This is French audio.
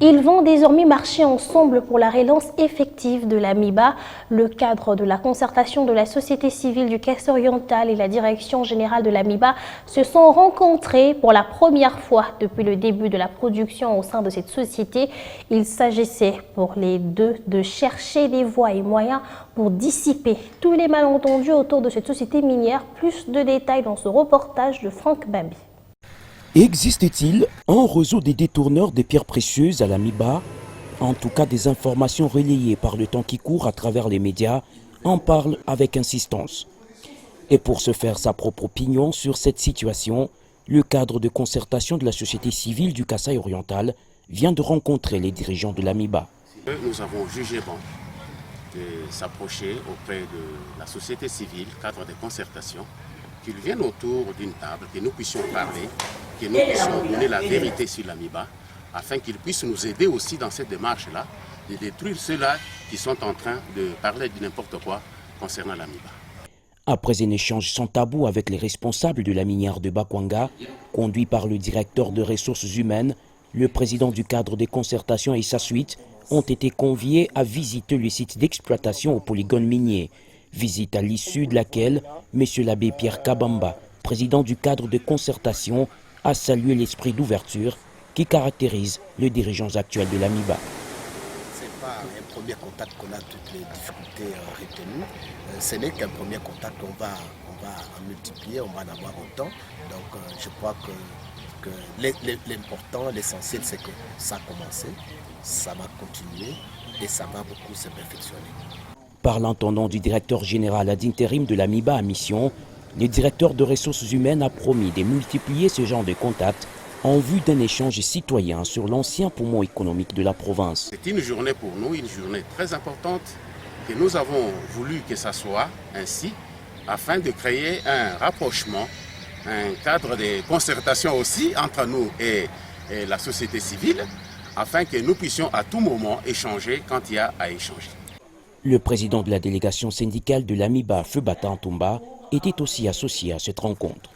Ils vont désormais marcher ensemble pour la relance effective de l'AMIBA. Le cadre de la concertation de la société civile du Kasaï-Oriental et la direction générale de l'AMIBA se sont rencontrés pour la première fois depuis le début de la production au sein de cette société. Il s'agissait pour les deux de chercher des voies et moyens pour dissiper tous les malentendus autour de cette société minière. Plus de détails dans ce reportage de Franck Babi. Existe-t-il un réseau des détourneurs des pierres précieuses à l'AMIBA? En tout cas, des informations relayées par le temps qui court à travers les médias en parlent avec insistance. Et pour se faire sa propre opinion sur cette situation, le cadre de concertation de la société civile du Kasaï-Oriental vient de rencontrer les dirigeants de l'AMIBA. Nous avons jugé bon de s'approcher auprès de la société civile, cadre de concertation, qu'ils viennent autour d'une table, que nous puissions parler, que nous puissions donner la vérité sur l'AMIBA, afin qu'ils puissent nous aider aussi dans cette démarche-là, de détruire ceux-là qui sont en train de parler de n'importe quoi concernant l'AMIBA. Après un échange sans tabou avec les responsables de la minière de Bakwanga, conduit par le directeur de ressources humaines, le président du cadre des concertations et sa suite ont été conviés à visiter le site d'exploitation au polygone minier. Visite à l'issue de laquelle M. l'abbé Pierre Kabamba, président du cadre de concertation, a salué l'esprit d'ouverture qui caractérise les dirigeants actuels de l'AMIBA. Ce n'est pas un premier contact qu'on a toutes les difficultés retenues. Ce n'est qu'un premier contact, on va en multiplier, on va en avoir autant. Donc je crois que l'important, l'essentiel, c'est que ça a commencé, ça va continuer et ça va beaucoup se perfectionner. Parlant au nom du directeur général ad intérim de l'AMIBA à mission, le directeur de ressources humaines a promis de multiplier ce genre de contacts en vue d'un échange citoyen sur l'ancien poumon économique de la province. C'est une journée pour nous, une journée très importante que nous avons voulu que ça soit ainsi afin de créer un rapprochement, un cadre de concertation aussi entre nous et la société civile afin que nous puissions à tout moment échanger quand il y a à échanger. Le président de la délégation syndicale de l'AMIBA, Feu Bata Ntoumba, était aussi associé à cette rencontre.